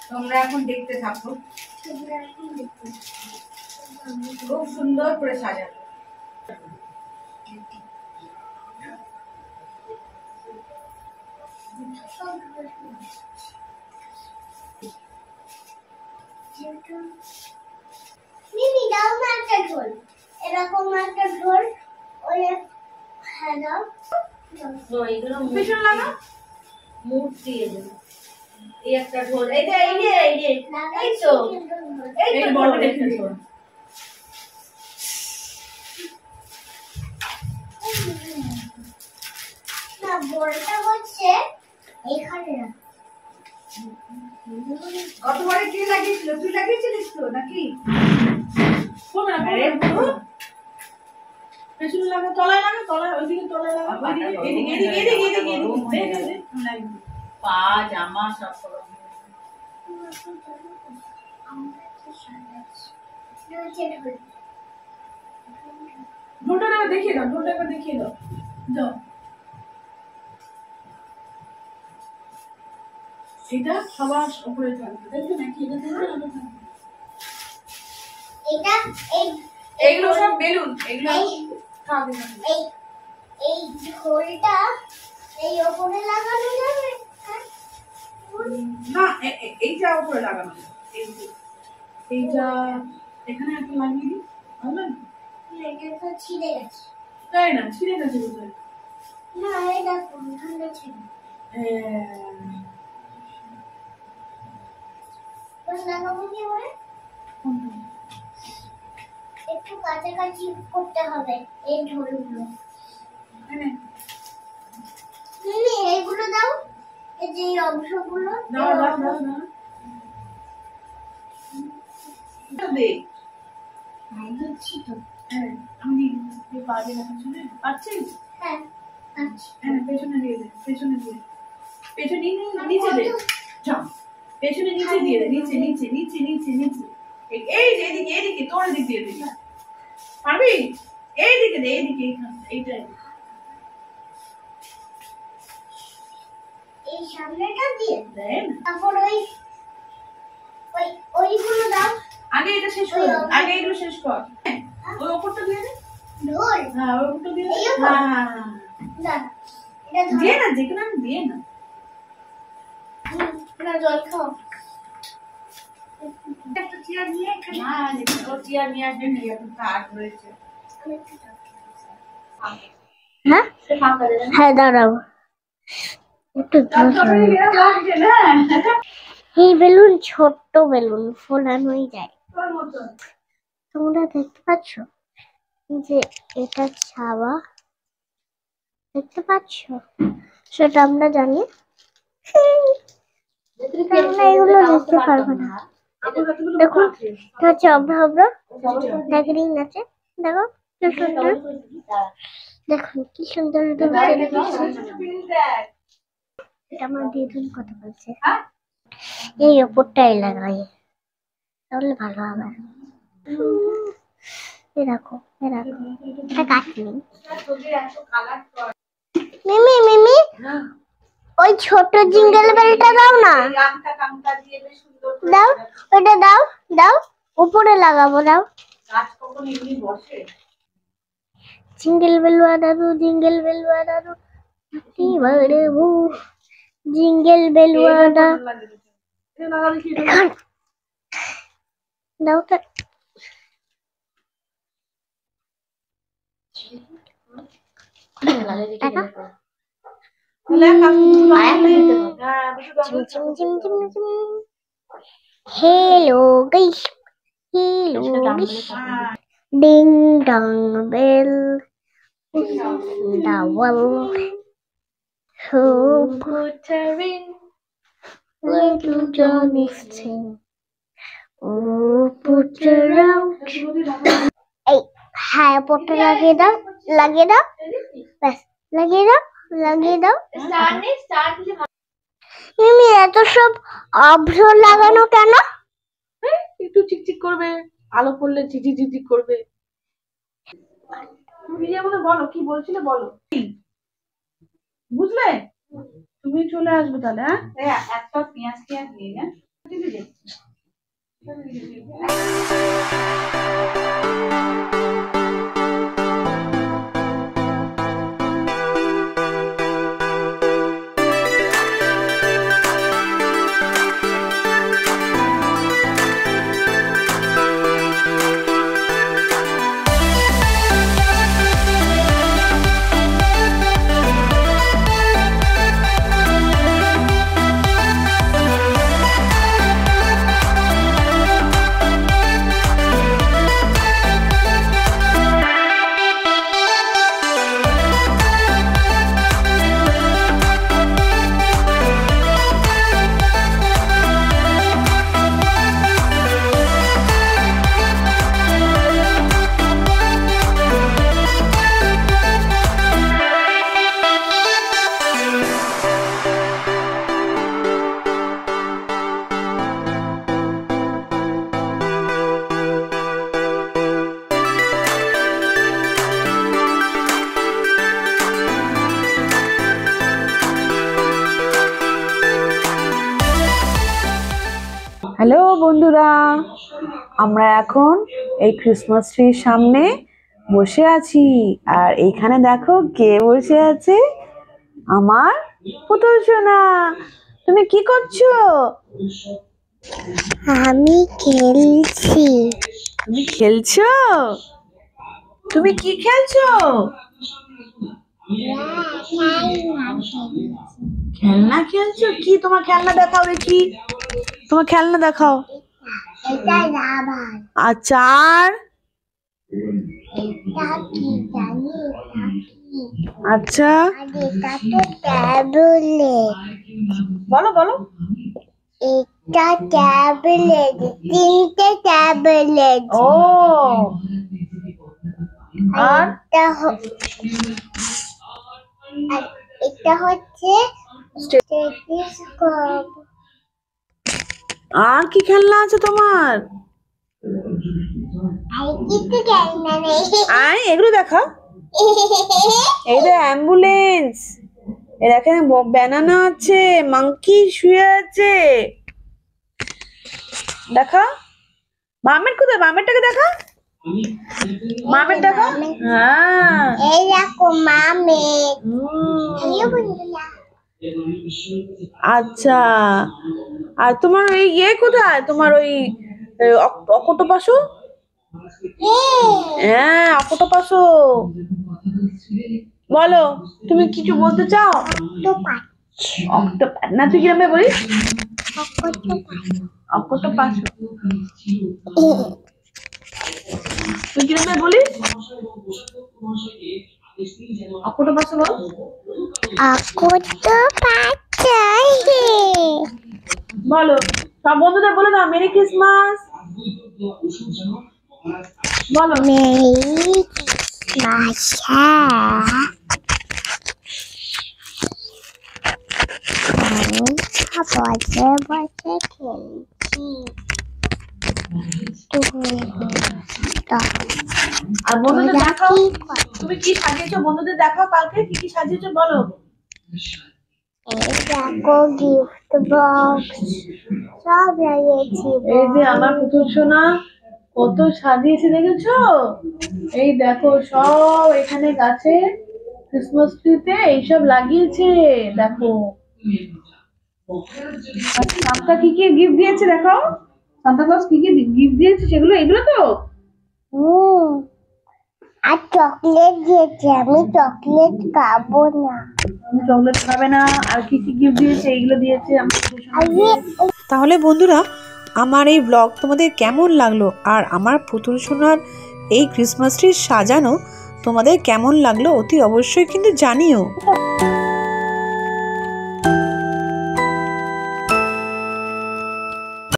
তোমরা এখন দেখতে থাকো, খুব সুন্দর করে সাজাবো। মিমি দাও না একটা ঢোল, এরকম একটা ঢোল, ওই হ্যাঁ দাও। এইগুলো পিছন লাগা, মুখ দিয়ে দেবো। এই একটা ঢোল, এই যে এই তো এই বড় একটা ঢোল। না বড়টা হচ্ছে এইখানে না। কতবারে কে লাগিয়েছিল? তুই লাগিয়েছিলিস তো নাকি? পেছনে লাগা, তলায় লাগা, তলায়, ওইদিকে তলায় লাগা, এদিকে পা জামা সব করো। ঢোলটা দেখিয়ে দাও, ঢোলটা দেখিয়ে দাও। দাও এটা সবার উপরে থাকবে, দেখবে নাকি? এটা এইগুলো সব বেলুন, এগুলো এই ঢোলটা এই উপরে লাগানো যাবে না? এইটা উপরে লাগানো, এইটা এখানে একটা লাগিয়ে দিই, ভালো না? এটা তো ছিঁড়ে গেছে। তাই না? ছিঁড়ে গেছে কোথায়? না এটা কোনখানে ছিল? লাগাবো কি করে? একটু কাছাকাছি করতে হবে এই ঢোলগুলো। এইগুলো দাও, এই যে অংশগুলো দাও দাও দাও দাও দে। দিচ্ছি তো। হ্যাঁ আমি পারবে না, পেছনে পাচ্ছিস? হ্যাঁ আচ্ছা হ্যাঁ পেছনে দিয়ে দে, পেছনে দিয়ে পেছনে নিচে দে, যাও পেছনে নিচে দিয়ে দে, নিচে নিচে নিচে নিচে নিচে। এই যে এদিকে তোর দিক দিয়ে দে, পারবি? এইদিকে দে, এইদিকে, এইটা এই সামনেটা দিয়ে দেন। তারপর ওইগুলো দাও। আগে এটা শেষ কর, আগে এগুলো শেষ কর। ওই ওপরটা দিয়ে দে। ঢোল হ্যাঁ ওই ওপরটা দিয়ে দে। না এটা দিয়ে না, যেখানে আমি দিয়ে না। না জল খাও। একটা চেয়ার নিয়ে এখানে, না ও চেয়ার নিয়ে আসবে, নিয়ে এখন কাজ রয়েছে। হ্যাঁ হ্যাঁ দাঁড়াও একটু। এই বেলুন ছোট্ট বেলুন, ফোলানোই যায়। তোমরা দেখতে পাচ্ছ যে এটা ছাওয়া, দেখতে পাচ্ছ? সেটা আমরা জানি, আমরা এগুলো দেখতে পারবো না। দেখুন এটা হচ্ছে অভ্র অভ্র দেখেন আছে, দেখো কি সুন্দর, দেখুন কি সুন্দর। এটা আমার দিদুন কথা বলছে, এই ওপরটাই লাগাই তাহলে ভালো হবে। এরকম এরকম এটা কাটনি। মিমি মিমি ওই ছোট জিঙ্গেল বেলটা দাও না, দাও ওটা দাও, দাও উপরে লাগাবো, দাও। জিঙ্গেল বেলুয়া দাদু, জিঙ্গেল বেলুয়া দাদু, জিঙ্গেল বেলুয়া দাও তো। Hello guys, hello guys. Ding dong bell, who's the world? Who put a ring? Where do Johnny sing? Oh, put her out. এই হ্যাঁ পটে লাগিয়ে দাও, লাগিয়ে দাও, ব্যাস লাগিয়ে দাও, লাগিয়ে দাও। মিমি এত সব অভ্র লাগানো কেন? একটু চিকচিক করবে, আলো পড়লে ঝিঝি ঝিঝি করবে। তুমি আমাকে বলো কি বলছিলে, বলো। বুঝলে? তুমি চলে আসবে তাহলে। হ্যাঁ, একটা পেঁয়াজ নিয়ে না। হ্যালো বন্ধুরা, আমরা এখন এই ক্রিসমাস ট্রির সামনে বসে আছি। আর এইখানে দেখো কে বসে আছে, আমার পুতুল সোনা। তুমি কি করছো? আমি খেলছি। তুমি খেলছো? তুমি কি খেলছো? খেলনা খেলছো? কি তোমার খেলনা দেখাও দেখি, তোমার খেলনা দেখাও। এটা রাবার। আচ্ছা, আর এটা কি জানি? এটা কি? আচ্ছা, আর এটা তো ট্যাবলেট। বলো বলো। এটা ট্যাবলেট, 3টে ট্যাবলেট। ও, আর এটা হচ্ছে স্টেথোস্কোপ। আর কি খেলনা আছে তোমার? আর কিছু জানি না রে। আয় এগুলো দেখা। এই যে অ্যাম্বুলেন্স, এর এখানে ব্যানানা আছে, মাংকি শুয়ে আছে। দেখা, মামের কোথায়? মামেরটাকে দেখা, মামের দেখা। হ্যাঁ, এই দেখো মামে। আচ্ছা, আর তোমার ওই ইয়ে কোথায়? তোমার ওই অক্টোপাসও? হ্যাঁ, অক্টোপাসও। বলো, তুমি কিছু বলতে চাও? অক্টোপাস না, তুই কিরমে বলিস? অক্টোপাস। তুই কিরমে বলিস? অক্টোপাস বল। বলো, সব বন্ধুদের বলে দাও মেরি ক্রিসমাস। বলো মেরি ক্রিসমাস। বসে বসে খেলছি। আর বন্ধুদের দেখাও, তুমি কি সাজিয়েছো? বন্ধুদের দেখাও কালকে কি কি সাজিয়েছো, বলো। এই দেখো গিফট বক্স সব লাগিয়েছি। এই যে আমার পুতুল সোনা কত সাজিয়েছে দেখেছো? এই দেখো সব এখানে গাছে ক্রিসমাস ট্রিতে এইসব লাগিয়েছে, দেখো। আর সান্তা কি কি গিফট দিয়েছে দেখাও, সান্তা ক্লজ কি কি গিফট দিয়েছে সেগুলো, এগুলো তো। আর চকলেট দিয়েছে, আমি চকলেট খাবো না। তুমি চকলেট খাবে না? আর কি কি গিফট দিয়েছে? এইগুলো দিয়েছে আমার। তাহলে বন্ধুরা, আমার এই ব্লগ তোমাদের কেমন লাগলো, আর আমার পুতুল সোনার এই ক্রিসমাস ট্রি সাজানো তোমাদের কেমন লাগলো অতি অবশ্যই কিন্তু জানিও।